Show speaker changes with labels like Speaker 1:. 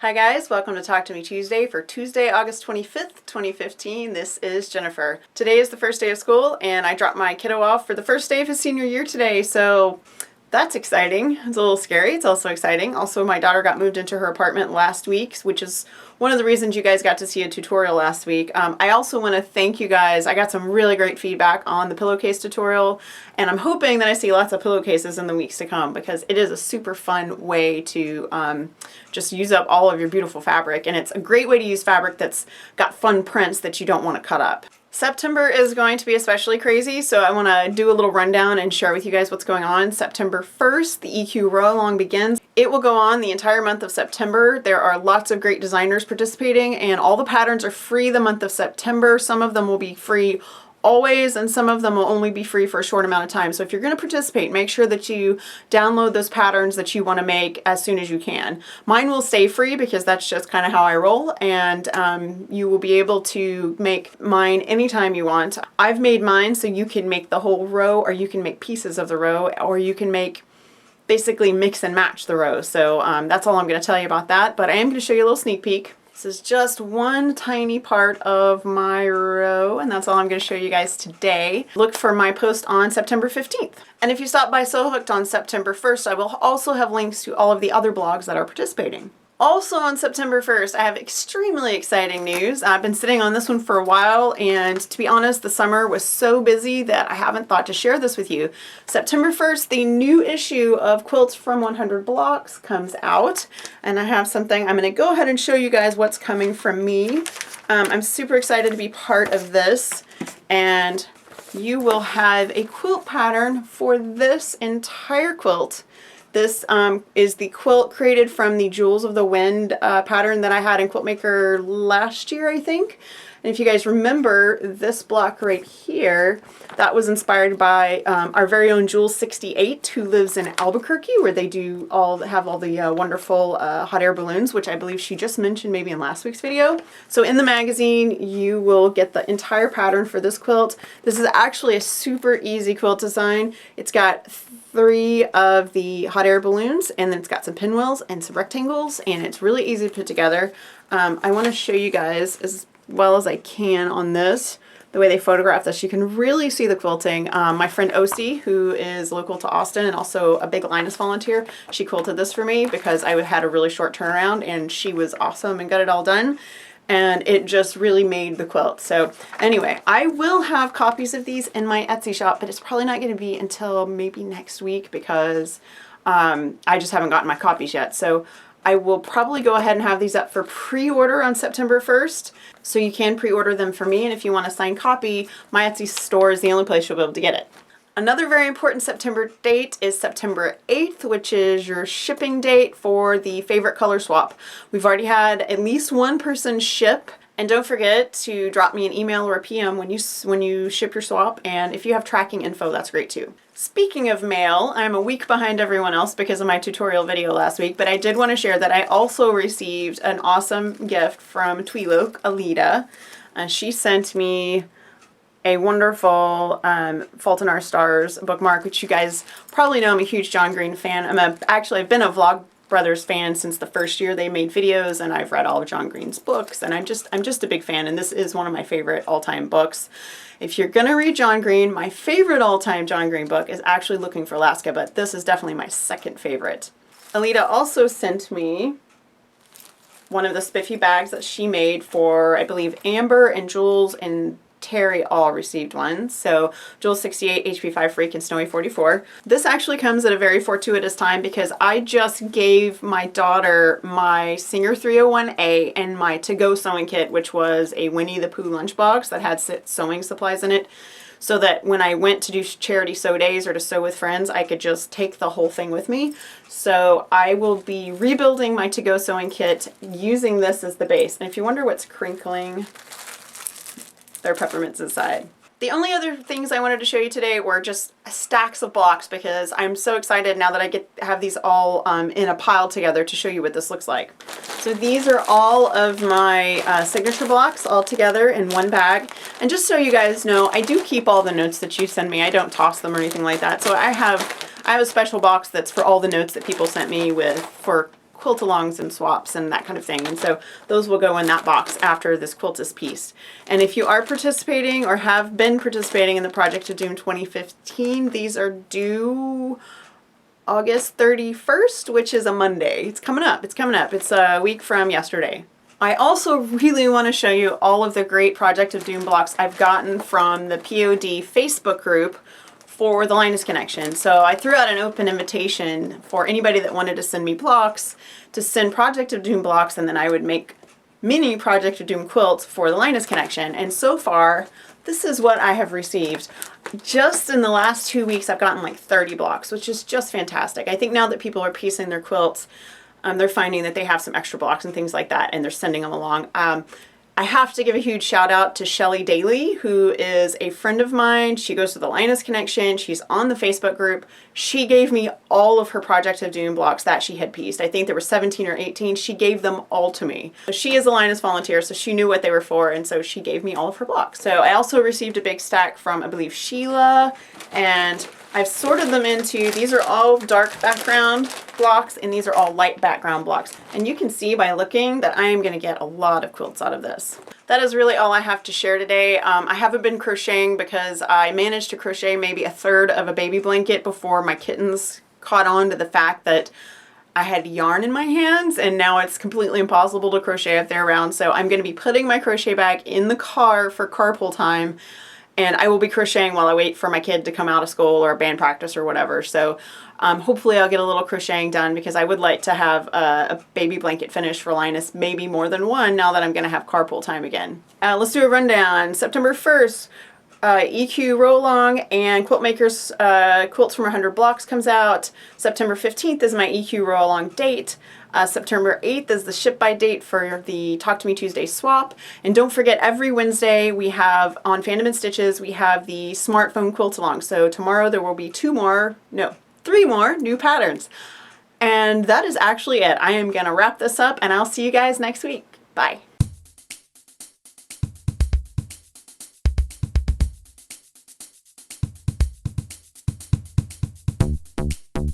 Speaker 1: Hi guys, welcome to Talk to Me Tuesday for Tuesday, August 25th, 2015. This is Jennifer. Today is the first day of school and I dropped my kiddo off for the first day of his senior year today, so that's exciting. It's a little scary. It's also exciting. Also, my daughter got moved into her apartment last week, which is one of the reasons you guys got to see a tutorial last week. I also want to thank you guys. I got some really great feedback on the pillowcase tutorial, and I'm hoping that I see lots of pillowcases in the weeks to come because it is a super fun way to just use up all of your beautiful fabric, and it's a great way to use fabric that's got fun prints that you don't want to cut up. September is going to be especially crazy, so I want to do a little rundown and share with you guys what's going on. September 1st, the EQ Row Along begins. It will go on the entire month of September. There are lots of great designers participating, and all the patterns are free the month of September. Some of them will be free always, and some of them will only be free for a short amount of time. So if you're going to participate, make sure that you download those patterns that you want to make as soon as you can. Mine will stay free because that's just kind of how I roll, and you will be able to make mine anytime you want. I've made mine so you can make the whole row, or you can make pieces of the row, or you can make basically mix and match the row. So that's all I'm going to tell you about that, but I am going to show you a little sneak peek. This is just one tiny part of my row, and that's all I'm going to show you guys today. Look for my post on September 15th. And if you stop by Sew Hooked on September 1st, I will also have links to all of the other blogs that are participating. Also on September 1st, I have extremely exciting news. I've been sitting on this one for a while, and to be honest, the summer was so busy that I haven't thought to share this with you. September 1st, the new issue of Quilts from 100 Blocks comes out, and I have something. I'm going to go ahead and show you guys what's coming from me. I'm super excited to be part of this, and you will have a quilt pattern for this entire quilt. This is the quilt created from the Jewels of the Wind pattern that I had in Quiltmaker last year, I think. And if you guys remember this block right here, that was inspired by our very own Jules 68, who lives in Albuquerque, where they have all the wonderful hot air balloons, which I believe she just mentioned maybe in last week's video. So in the magazine, you will get the entire pattern for this quilt. This is actually a super easy quilt design. It's got 3 of the hot air balloons, and then it's got some pinwheels and some rectangles, and it's really easy to put together. I want to show you guys as well as I can on this, the way they photograph this. You can really see the quilting. My friend Osi, who is local to Austin and also a big Linus volunteer, she quilted this for me because I had a really short turnaround, and she was awesome and got it all done. And it just really made the quilt. So anyway, I will have copies of these in my Etsy shop, but it's probably not going to be until maybe next week because I just haven't gotten my copies yet. So I will probably go ahead and have these up for pre-order on September 1st. So you can pre-order them for me, and if you want a signed copy, my Etsy store is the only place you'll be able to get it. Another very important September date is September 8th, which is your shipping date for the favorite color swap. We've already had at least one person ship, and don't forget to drop me an email or a PM when you ship your swap, and if you have tracking info, that's great too. Speaking of mail, I'm a week behind everyone else because of my tutorial video last week, but I did want to share that I also received an awesome gift from Tweeloke, Alita. She sent me a wonderful Fault in Our Stars bookmark, which you guys probably know I'm a huge John Green fan. I've been a Vlogbrothers fan since the first year they made videos, and I've read all of John Green's books, and I'm just a big fan, and this is one of my favorite all-time books. If you're gonna read John Green, my favorite all-time John Green book is actually Looking for Alaska, but this is definitely my second favorite. Alita also sent me one of the spiffy bags that she made for, I believe, Amber and Jules and Terry all received one. So Jules 68, HP 5 Freak, and Snowy 44. This actually comes at a very fortuitous time because I just gave my daughter my Singer 301A and my to-go sewing kit, which was a Winnie the Pooh lunchbox that had sewing supplies in it, so that when I went to do charity sew days or to sew with friends, I could just take the whole thing with me. So I will be rebuilding my to-go sewing kit using this as the base. And if you wonder what's crinkling, there are peppermints inside. The only other things I wanted to show you today were just stacks of blocks because I'm so excited now that I have these all in a pile together to show you what this looks like. So these are all of my signature blocks all together in one bag. And just so you guys know, I do keep all the notes that you send me. I don't toss them or anything like that. So I have a special box that's for all the notes that people sent me for quilt-alongs and swaps and that kind of thing. And so those will go in that box after this quilt is pieced. And if you are participating or have been participating in the Project of Doom 2015, these are due August 31st, which is a Monday. It's coming up. It's coming up. It's a week from yesterday. I also really want to show you all of the great Project of Doom blocks I've gotten from the POD Facebook group for the Linus Connection. So I threw out an open invitation for anybody that wanted to send me blocks to send Project of Doom blocks, and then I would make mini Project of Doom quilts for the Linus Connection. And so far, this is what I have received. Just in the last 2 weeks, I've gotten like 30 blocks, which is just fantastic. I think now that people are piecing their quilts, they're finding that they have some extra blocks and things like that, and they're sending them along. I have to give a huge shout out to Shelly Daly, who is a friend of mine. She goes to the Linus Connection. She's on the Facebook group. She gave me all of her Project of Doom blocks that she had pieced. I think there were 17 or 18. She gave them all to me. She is a Linus volunteer, so she knew what they were for, and so she gave me all of her blocks. So I also received a big stack from, I believe, Sheila, and I've sorted them into, these are all dark background blocks, and these are all light background blocks. And you can see by looking that I am going to get a lot of quilts out of this. That is really all I have to share today. I haven't been crocheting because I managed to crochet maybe 1/3 of a baby blanket before my kittens caught on to the fact that I had yarn in my hands, and now it's completely impossible to crochet if they're around. So I'm going to be putting my crochet bag in the car for carpool time, and I will be crocheting while I wait for my kid to come out of school or band practice or whatever. So hopefully I'll get a little crocheting done, because I would like to have a baby blanket finished for Linus, maybe more than one, now that I'm going to have carpool time again. Let's do a rundown. September 1st, EQ Roll-Along and Quiltmakers Quilts from 100 Blocks comes out. September 15th is my EQ Roll-Along date. September 8th is the ship by date for the Talk to Me Tuesday swap. And don't forget, every Wednesday we have, on Fandom and Stitches, we have the smartphone quilt along. So tomorrow there will be 3 more new patterns. And that is actually it. I am going to wrap this up, and I'll see you guys next week. Bye.